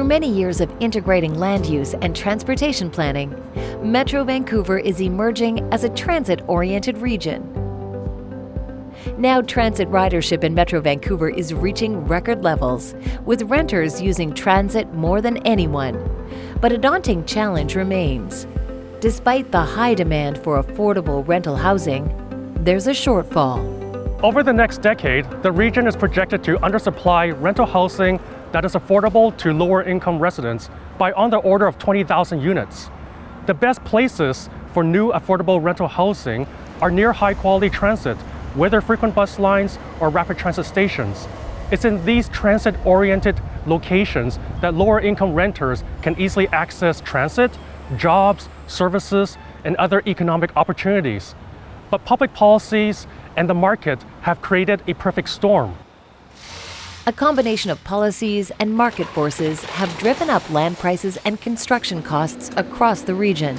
Through many years of integrating land use and transportation planning, Metro Vancouver is emerging as a transit-oriented region. Now, transit ridership in Metro Vancouver is reaching record levels, with renters using transit more than anyone. But a daunting challenge remains. Despite the high demand for affordable rental housing, there's a shortfall. Over the next decade, the region is projected to undersupply rental housing that is affordable to lower-income residents by on the order of 20,000 units. The best places for new affordable rental housing are near high-quality transit, whether frequent bus lines or rapid transit stations. It's in these transit-oriented locations that lower-income renters can easily access transit, jobs, services, and other economic opportunities. But public policies and the market have created a perfect storm. A combination of policies and market forces have driven up land prices and construction costs across the region,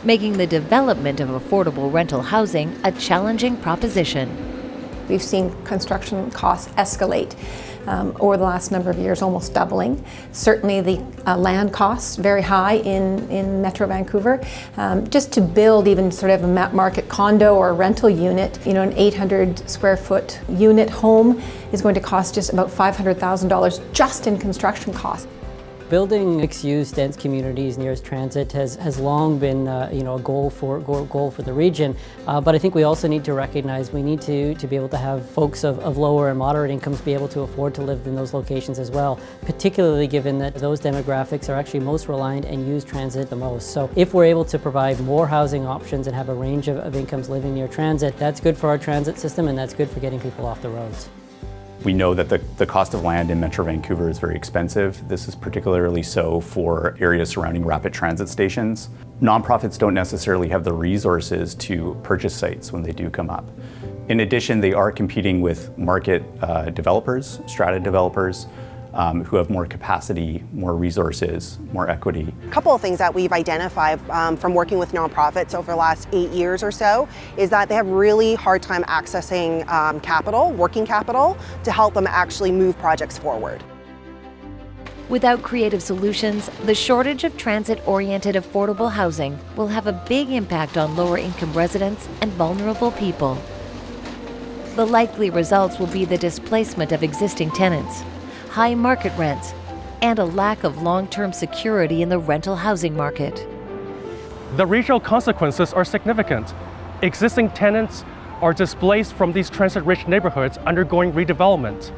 making the development of affordable rental housing a challenging proposition. We've seen construction costs escalate over the last number of years, almost doubling. Certainly the land costs very high in Metro Vancouver. Just to build even sort of a market condo or rental unit, an 800 square foot unit home is going to cost just about $500,000 just in construction costs. Building mixed-use, dense communities near transit has long been, a goal for the region. But I think we also need to recognize we need to be able to have folks of lower and moderate incomes be able to afford to live in those locations as well, particularly given that those demographics are actually most reliant and use transit the most. So if we're able to provide more housing options and have a range of incomes living near transit, that's good for our transit system and that's good for getting people off the roads. We know that the cost of land in Metro Vancouver is very expensive. This is particularly so for areas surrounding rapid transit stations. Nonprofits don't necessarily have the resources to purchase sites when they do come up. In addition, they are competing with market developers, strata developers, who have more capacity, more resources, more equity. A couple of things that we've identified from working with nonprofits over the last 8 years or so is that they have really hard time accessing capital, working capital, to help them actually move projects forward. Without creative solutions, the shortage of transit-oriented affordable housing will have a big impact on lower-income residents and vulnerable people. The likely results will be the displacement of existing tenants, high market rents, and a lack of long-term security in the rental housing market. The regional consequences are significant. Existing tenants are displaced from these transit-rich neighborhoods undergoing redevelopment.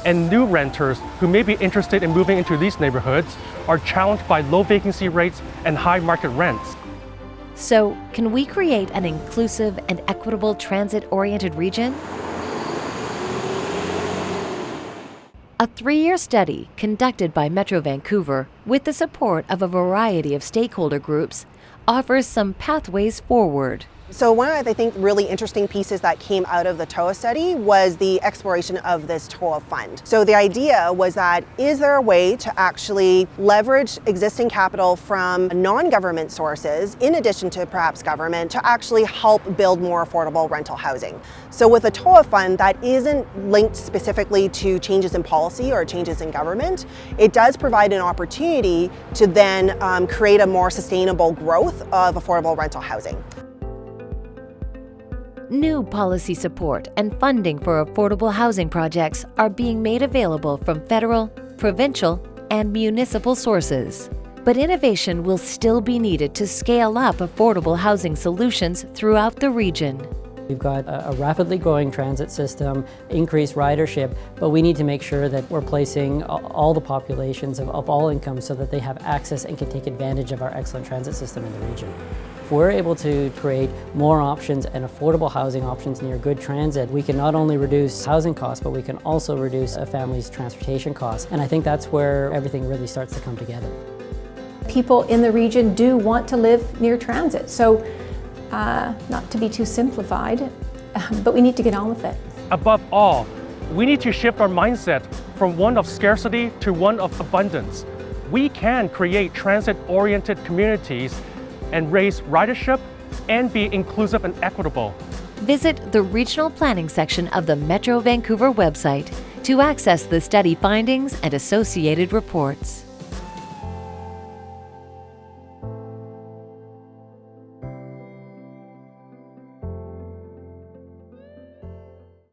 And new renters who may be interested in moving into these neighborhoods are challenged by low vacancy rates and high market rents. So, can we create an inclusive and equitable transit-oriented region? A 3-year study conducted by Metro Vancouver with the support of a variety of stakeholder groups offers some pathways forward. So one of the, I think, really interesting pieces that came out of the TOA study was the exploration of this TOA fund. So the idea was that, is there a way to actually leverage existing capital from non-government sources, in addition to perhaps government, to actually help build more affordable rental housing? So with the TOA fund, that isn't linked specifically to changes in policy or changes in government. It does provide an opportunity to then create a more sustainable growth of affordable rental housing. New policy support and funding for affordable housing projects are being made available from federal, provincial, and municipal sources. But innovation will still be needed to scale up affordable housing solutions throughout the region. We've got a rapidly growing transit system, increased ridership, but we need to make sure that we're placing all the populations of all incomes so that they have access and can take advantage of our excellent transit system in the region. If we're able to create more options and affordable housing options near good transit, we can not only reduce housing costs, but we can also reduce a family's transportation costs. And I think that's where everything really starts to come together. People in the region do want to live near transit. So not to be too simplified, but we need to get on with it. Above all, we need to shift our mindset from one of scarcity to one of abundance. We can create transit-oriented communities and raise ridership and be inclusive and equitable. Visit the Regional Planning section of the Metro Vancouver website to access the study findings and associated reports.